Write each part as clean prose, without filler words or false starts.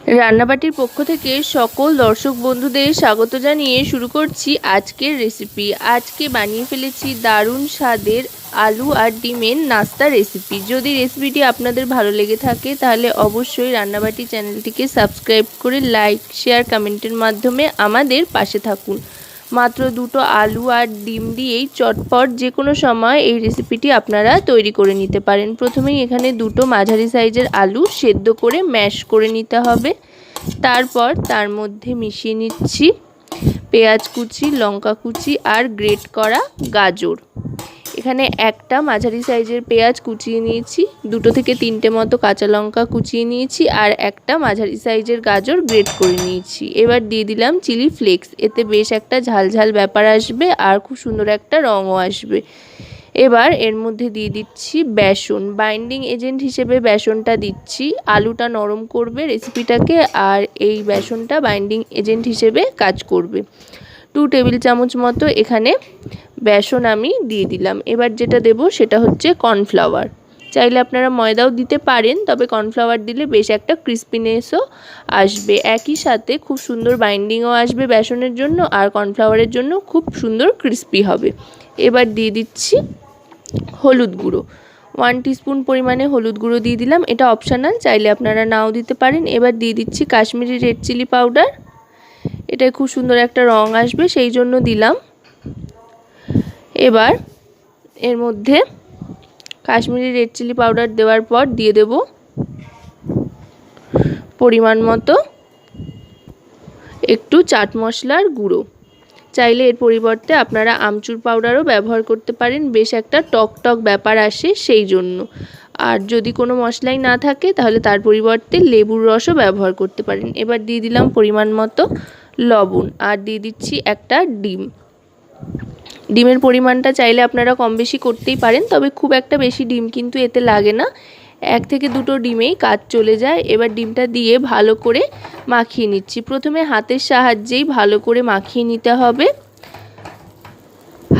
রান্নাবাটির পক্ষ থেকে সকল দর্শক বন্ধুদের স্বাগত জানিয়ে শুরু করছি আজকের রেসিপি। আজকে বানিয়ে ফেলেছি দারুণ স্বাদের আলু আর ডিমের নাস্তা রেসিপি। যদি রেসিপিটি আপনাদের ভালো লেগে থাকে তাহলে অবশ্যই রান্নাবাটি চ্যানেলটিকে সাবস্ক্রাইব করে লাইক, শেয়ার, কমেন্টের মাধ্যমে আমাদের পাশে থাকুন। মাত্র দুটো আলু আর ডিম দিয়েই চটপট যে কোনো সময় এই রেসিপিটি আপনারা তৈরি করে নিতে পারেন। প্রথমেই এখানে দুটো মাঝারি সাইজের আলু সেদ্ধ করে ম্যাশ করে নিতে হবে। তারপর তার মধ্যে মিশিয়ে নিচ্ছি পেঁয়াজ কুচি, লঙ্কা কুচি আর গ্রেট করা গাজর। এখানে একটা মাঝারি সাইজের পেঁয়াজ কুচিয়ে নিয়েছি, দুটো থেকে তিনটে মতো কাঁচা লঙ্কা কুচিয়ে নিয়েছি আর একটা মাঝারি সাইজের গাজর গ্রেট করে নিয়েছি। এবার দিয়ে দিলাম চিলি ফ্লেক্স, এতে বেশ একটা ঝালঝাল ব্যাপার আসবে আর খুব সুন্দর একটা রঙও আসবে। এবার এর মধ্যে দিয়ে দিচ্ছি বেসন, বাইন্ডিং এজেন্ট হিসেবে বেসনটা দিচ্ছি। আলুটা নরম করবে রেসিপিটাকে আর এই বেসনটা বাইন্ডিং এজেন্ট হিসেবে কাজ করবে। 2 টেবিল চামচ মতো এখানে বেসন আমি দিয়ে দিলাম। এবার যেটা দেব সেটা হচ্ছে কর্নফ্লাওয়ার। চাইলে আপনারা ময়দাও দিতে পারেন, তবে কর্নফ্লাওয়ার দিলে বেশ একটা ক্রিস্পিনেসও আসবে। একই সাথে খুব সুন্দর বাইন্ডিংও আসবে বেসনের জন্য আর কর্নফ্লাওয়ারের জন্য খুব সুন্দর ক্রিস্পি হবে। এবার দিয়ে দিচ্ছি হলুদ গুঁড়ো, 1 টিস্পুন পরিমাণে হলুদ গুঁড়ো দিয়ে দিলাম। এটা অপশনাল, চাইলে আপনারা নাও দিতে পারেন। এবার দিয়ে দিচ্ছি কাশ্মীরি রেড চিলি পাউডার, এটায় খুব সুন্দর একটা রং আসবে সেই জন্য দিলাম। এবার এর মধ্যে কাশ্মীরি রেড চিলি পাউডার দেওয়ার পর দিয়ে দেব পরিমাণ মতো একটু চাট মশলার গুঁড়ো। চাইলে এর পরিবর্তে আপনারা আমচুর পাউডারও ব্যবহার করতে পারেন, বেশ একটা টক টক ব্যাপার আসে সেই জন্য। আর যদি কোনো মশলাই না থাকে তাহলে তার পরিবর্তে লেবুর রসও ব্যবহার করতে পারেন। এবার দিয়ে দিলাম পরিমাণ মতো লবণ আর দিয়ে দিচ্ছি একটা ডিম। ডিমের পরিমাণটা চাইলে আপনারা কম বেশি করতেই পারেন, তবে খুব একটা বেশি ডিম কিন্তু এতে লাগে না, 1 থেকে 2টো ডিমেই কাজ চলে যায়। এবার ডিমটা দিয়ে ভালো করে মাখিয়ে নিচ্ছি। প্রথমে হাতের সাহায্যেই ভালো করে মাখিয়ে নিতে হবে।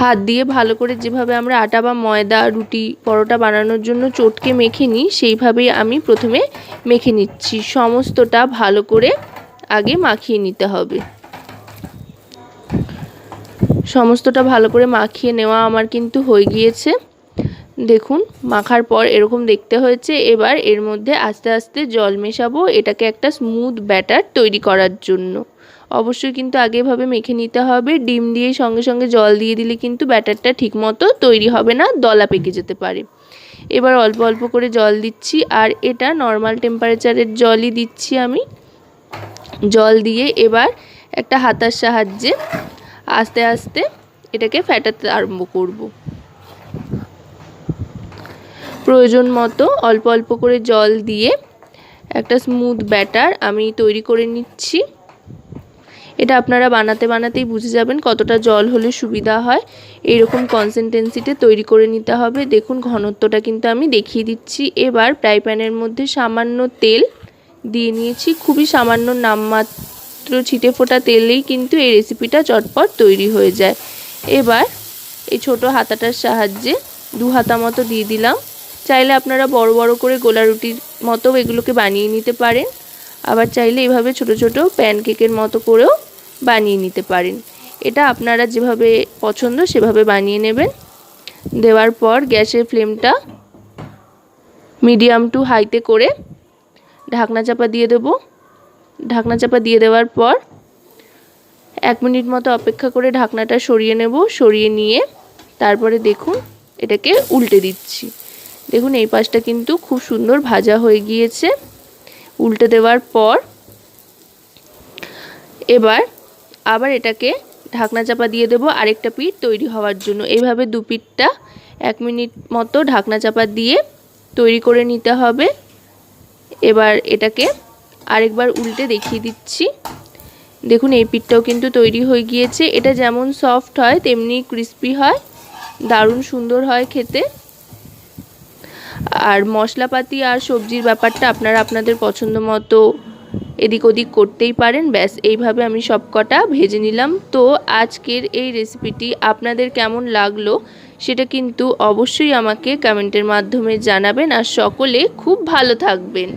হাত দিয়ে ভালো করে যেভাবে আমরা আটা বা ময়দা, রুটি, পরোটা বানানোর জন্য চটকে মেখে নিই সেইভাবেই আমি প্রথমে মেখে নিচ্ছি। সমস্তটা ভালো করে আগে মাখিয়ে নিতে হবে। সমস্তটা ভালো করে মাখিয়ে নেওয়া আমার কিন্তু হয়ে গিয়েছে। দেখুন মাখার পর এরকম দেখতে হয়েছে। এবার এর মধ্যে আস্তে আস্তে জল মেশাবো এটাকে একটা স্মুথ ব্যাটার তৈরি করার জন্য। অবশ্যই কিন্তু আগে এভাবে মেখে নিতে হবে। ডিম দিয়ে সঙ্গে সঙ্গে জল দিয়ে দিলে কিন্তু ব্যাটারটা ঠিকমতো তৈরি হবে না, দলা পেকে যেতে পারে। এবার অল্প অল্প করে জল দিচ্ছি আর এটা নর্মাল টেম্পারেচারের জলই দিচ্ছি আমি। জল দিয়ে এবার একটা হাতার সাহায্যে আস্তে আস্তে এটাকে ফেটাতে আরম্ভ করব। প্রয়োজন মতো অল্প অল্প করে জল দিয়ে একটা স্মুথ ব্যাটার আমি তৈরি করে নিচ্ছি। এটা আপনারা বানাতে বানাতেই বুঝে যাবেন কতটা জল হলে সুবিধা হয়। এইরকম কনসিস্টেন্সিতে তৈরি করে নিতে হবে। দেখুন ঘনত্বটা কিন্তু আমি দেখিয়ে দিচ্ছি। এবার ফ্রাই প্যানের মধ্যে সামান্য তেল দিয়ে নিয়েছি, খুবই সামান্য নামমাত্র ছিটে ফোটা তেলেই কিন্তু এই রেসিপিটা চটপট তৈরি হয়ে যায়। এবার এই ছোট হাতাটার সাহায্যে 2 হাতা মতো দিয়ে দিলাম। চাইলে আপনারা বড় বড় করে গোলা রুটির মতো এগুলোকে বানিয়ে নিতে পারেন, আবার চাইলে এভাবে ছোট ছোট প্যানকেকের মতো করেও বানিয়ে নিতে পারেন। এটা আপনারা যেভাবে পছন্দ সেভাবে বানিয়ে নেবেন। দেওয়ার পর গ্যাসের ফ্লেমটা মিডিয়াম টু হাইতে করে ঢাকনা চাপা দিয়ে দেব। ঢাকনা চাপা দিয়ে দেওয়ার পর 1 মিনিট মতো অপেক্ষা করে ঢাকনাটা সরিয়ে নেব। সরিয়ে নিয়ে তারপরে দেখুন এটাকে উল্টে দিচ্ছি। দেখুন এই পাশটা কিন্তু খুব সুন্দর ভাজা হয়ে গিয়েছে। উল্টে দেওয়ার পর এবার আবার এটাকে ঢাকনা চাপা দিয়ে দেব আরেকটা পিঠ তৈরি হওয়ার জন্য। এইভাবে 2 পিঠটা 1 মিনিট মতো ঢাকনা চাপা দিয়ে তৈরি করে নিতে হবে। এবার এটাকে আরেকবার উল্টে দেখিয়ে দিচ্ছি। দেখুন এই পিঠটাও কিন্তু তৈরি হয়ে গিয়েছে। এটা যেমন সফট হয় তেমনি ক্রিস্পি হয়, দারুণ সুন্দর হয় খেতে। আর মশলাপাতি আর সবজির ব্যাপারটা আপনারা আপনাদের পছন্দ মতো এদিক ওদিক করতেই পারেন। ব্যাস এইভাবে আমি সবকটা ভেজে নিলাম। তো আজকের এই রেসিপিটি আপনাদের কেমন লাগলো সেটা কিন্তু অবশ্যই আমাকে কমেন্টের মাধ্যমে জানাবেন। আর সকলে খুব ভালো থাকবেন।